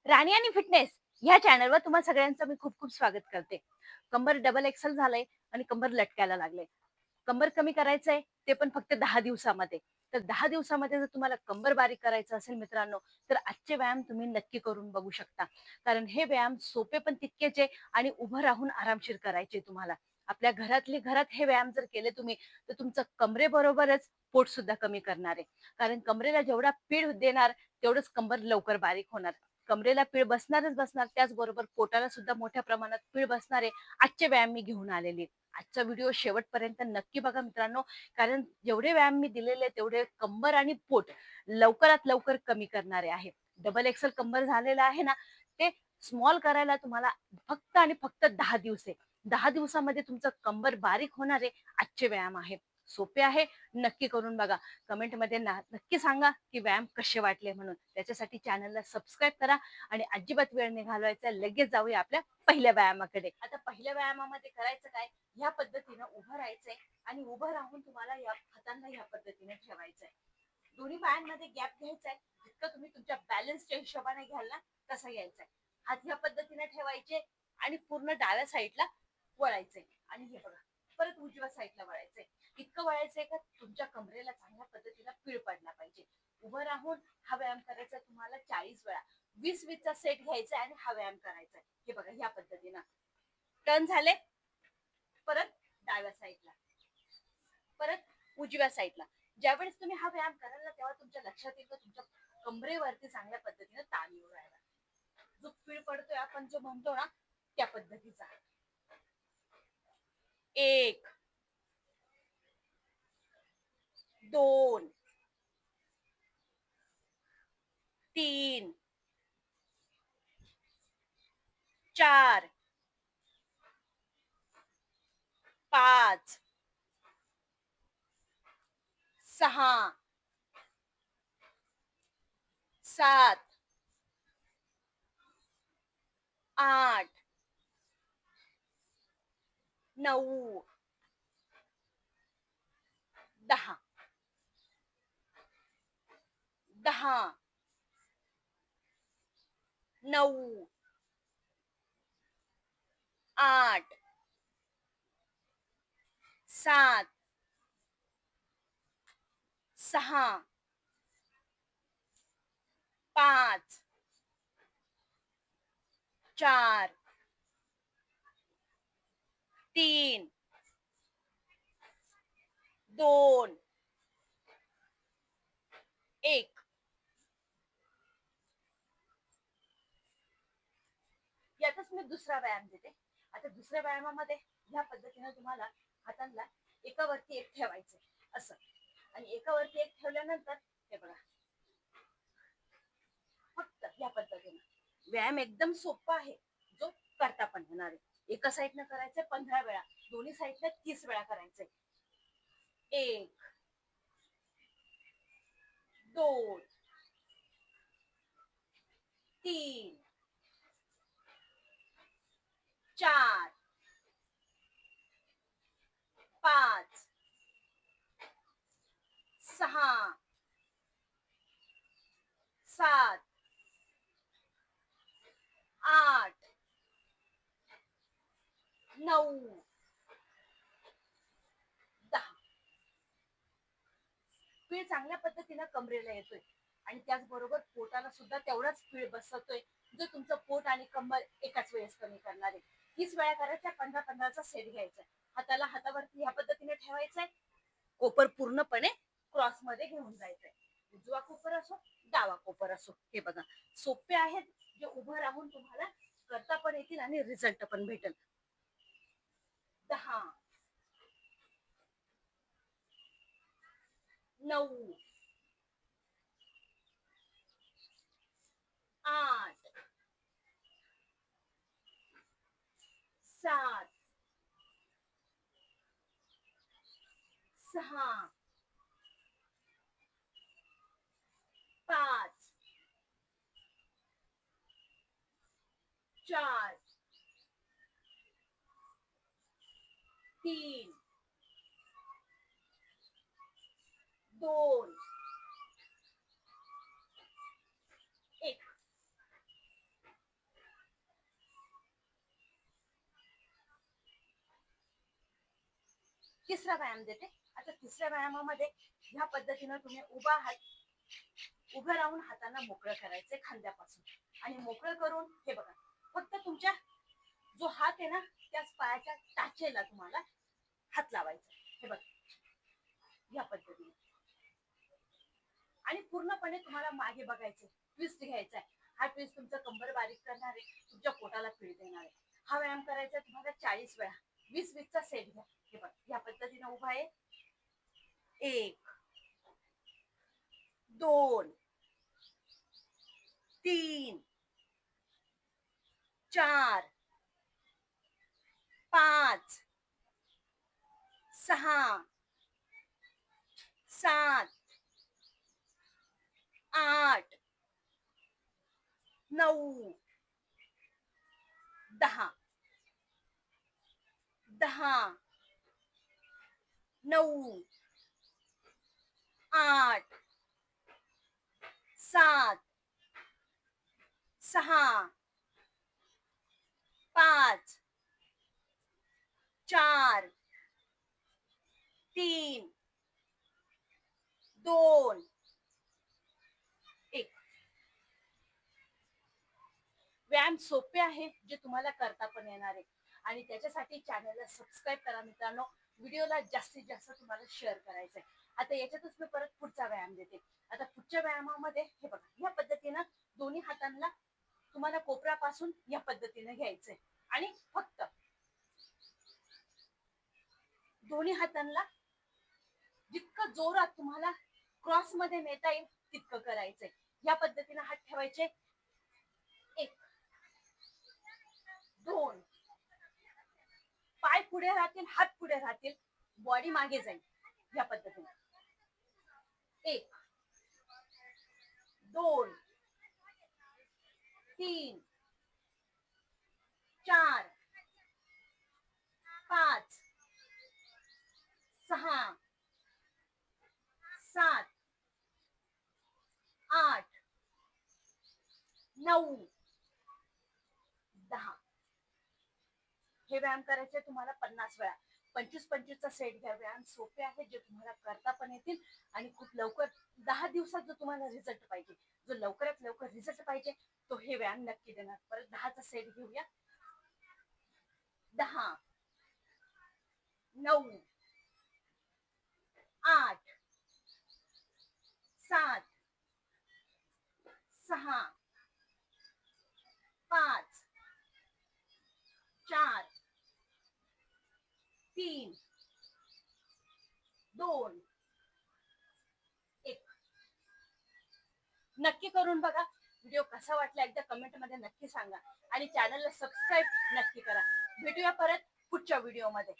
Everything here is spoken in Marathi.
राणी आणि फिटनेस ह्या चॅनलवर तुम्हाला सगळ्यांचं मी खूप खूप स्वागत करते. कंबर डबल एक्सेल झालंय आणि कंबर लटकायला लागले. कंबर कमी करायचंय ते पण फक्त 10 दिवसामध्ये. तर 10 दिवसामध्ये जर तुम्हाला कंबर बारीक करायचं असेल मित्रांनो, तर आजचे व्यायाम तुम्ही नक्की करून बघू शकता. कारण हे व्यायाम सोपे पण तितकेच आहे आणि उभं राहून आरामशीर करायचे तुम्हाला. आपल्या घरातले घरात हे व्यायाम जर केले तुम्ही, तर तुमचं कमरेबरोबरच पोट सुद्धा कमी करणार आहे. कारण कमरेला जेवढा पीळ देणार, तेवढंच कंबर लवकर बारीक होणार. कमरेला पीळ बसणारच बसणार, त्याचबरोबर पोटाला सुद्धा मोठ्या प्रमाणात पीळ बसणार आहे. आजचे व्यायाम मी घेऊन आलेले. आजचा व्हिडिओ शेवटपर्यंत नक्की बघा मित्रांनो, कारण जेवढे व्यायाम मी दिलेले तेवढे कंबर आणि पोट लवकरात लवकर कमी करणारे आहे. डबल एक्सेल कंबर झालेलं आहे ना, ते स्मॉल करायला तुम्हाला फक्त आणि फक्त 10 दिवस आहे. 10 दिवसामध्ये तुमचं कंबर बारीक होणारे आजचे व्यायाम आहे. सोपे आहे, नक्की करून बघा. कमेंटमध्ये नक्की सांगा की व्यायाम कसे वाटले म्हणून. त्याच्यासाठी चॅनलला सबस्क्राईब करा आणि अजिबात वेळ नाही घालवायचा. लगेच जाऊया आपल्या पहिल्या व्यायामाकडे. आता पहिल्या व्यायामामध्ये करायचं काय, ह्या पद्धतीनं उभं राहायचंय आणि उभं राहून तुम्हाला या हातांना ह्या पद्धतीने ठेवायचंय. दोन्ही पायांमध्ये गॅप घ्यायचाय. जितकं तुम्ही तुमच्या बॅलन्सच्या हिशोबाने घ्याल ना, तसा घ्यायचाय. हात ह्या पद्धतीने ठेवायचे आणि पूर्ण डाव्या साईडला वळायचंय. आणि हे बघा, परत उजव्या साईडला वळायचंय. इतकं वळायचंय का तुमच्या कमरेला चांगल्या पद्धतीने पीळ पडला पाहिजे. उभं राहून हा व्यायाम करायचा तुम्हाला 40 वेळा. 20-20चा सेट घ्यायचा आणि हा व्यायाम करायचा. हे बघा, ह्या पद्धतीनं टर्न झाले. परत डाव्या साईडला, परत उजव्या साईडला. ज्यावेळेस तुम्ही हा व्यायाम कराल ना, तेव्हा तुमच्या लक्षात येईल की तुमच्या कमरेवरती चांगल्या पद्धतीने ताण येऊ राहिला. जो पीळ पडतोय आपण जो म्हणतो ना, त्या पद्धतीचा. 1, 2, 3, 4, 5, 6, 7, 8, 9, 10, 10, 9, 8, 7, 6, 5, 4, 3, 2, 1. यातच मी दुसरा व्यायाम देते. आता दुसऱ्या व्यायामामध्ये ह्या पद्धतीने तुम्हाला हातांना एकावरती एक ठेवायचे असं. आणि एकावरती एक ठेवल्यानंतर हे बघा, फक्त या पद्धतीने व्यायाम एकदम सोपा आहे, जो करता पण येणार आहे. एका साईडनं करायचंय 15 वेळा, दोन्ही साईडनं 30 वेळा करायचंय. 1, 2, 3, 4, 5, 6, 7, 8, 9, 10. पीळ चांगल्या पद्धतीनं कमरेला येतोय आणि त्याचबरोबर पोटाला सुद्धा तेवढाच पीळ बसतोय, जो तुमचं पोट आणि कंबर एकाच वेळेस कमी करणार आहे. 30 वेळा करायच्या, 15-15चा सेट घ्यायचा. हाताला हातावरती ह्या पद्धतीने ठेवायचंय. कोपर पूर्णपणे क्रॉस मध्ये घेऊन जायचंय. उजवा कोपर असो, डावा कोपर असो. हे बघा, सोपे आहेत, जे उभं राहून तुम्हाला करता पण येतील आणि रिझल्ट पण भेटेल. 10, 9, 8, 7, 6, 5, 4, 3, 2, 1. तिसरा व्यायाम देते. आता तिसऱ्या व्यायामामध्ये ह्या पद्धतीनं तुम्ही उभं राहून हातांना मोकळं करायचंय खांद्यापासून आणि मोकळं करून हे बघा फक्त तुमच्या जो हात आहे ना त्याच पायाच्या टाचेला तुम्हाला हात लावायचा. हे बघा या पद्धतीने आणि पूर्णपणे तुम्हाला मागे बघायचे, ट्विस्ट घ्यायचा आहे. हा ट्विस्ट तुमचं कंबर बारीक करणार आहे, तुमच्या पोटाला पीळ देणार आहे. हा व्यायाम करायचा तुम्हाला 40 वेळा. 20-20 चा सेट घ्या. हे बघ या पद्धतीने उभा आहे. 1 2 3 4 5 6 7 8 9 10 10 9 8 7 6 5 4 3 2 1. व्यायाम सोपे आहे जे तुम्हाला करता पण येणार आहे आणि त्याच्यासाठी चॅनलला सबस्क्राईब करा मित्रांनो. व्हिडिओला जास्तीत जास्त तुम्हाला शेअर करायचंय. आता याच्यातच मी परत पुढचा व्यायाम देते. आता पुढच्या व्यायामामध्ये हे बघा या पद्धतीनं दोन्ही हातांना तुम्हाला कोपऱ्यापासून या पद्धतीने घ्यायचंय आणि फक्त दोन्ही हातांना जितकं जोरात तुम्हाला क्रॉस मध्ये नेता येईल तितकं करायचंय. या पद्धतीने हात ठेवायचे. 1 2 पाय पुढे राहतील, हात पुढे राहतील, बॉडी मागे जाईल. या पद्धतीने 1 2 3 4 5 6 7 8 9 10. हे व्यायाम करायचे तुम्हाला 50 वेळा. 25-25 चा सेट घ्या. व्यायाम सोपे आहे जे तुम्हाला करता पण येतील आणि खूप लवकर 10 दिवसात जो तुम्हाला रिझल्ट पाहिजे, जो लवकरात लवकर रिझल्ट पाहिजे तो हे व्यायाम नक्की देणार. परत 10 चा सेट घेऊया. 10 9 8 7 6 5 4 3 2 1. नक्की करून बघा. व्हिडिओ कसा वाटला एकदा कमेंट मध्ये नक्की सांगा आणि चॅनलला सबस्क्राईब नक्की करा. भेटूया परत पुढच्या व्हिडिओमध्ये.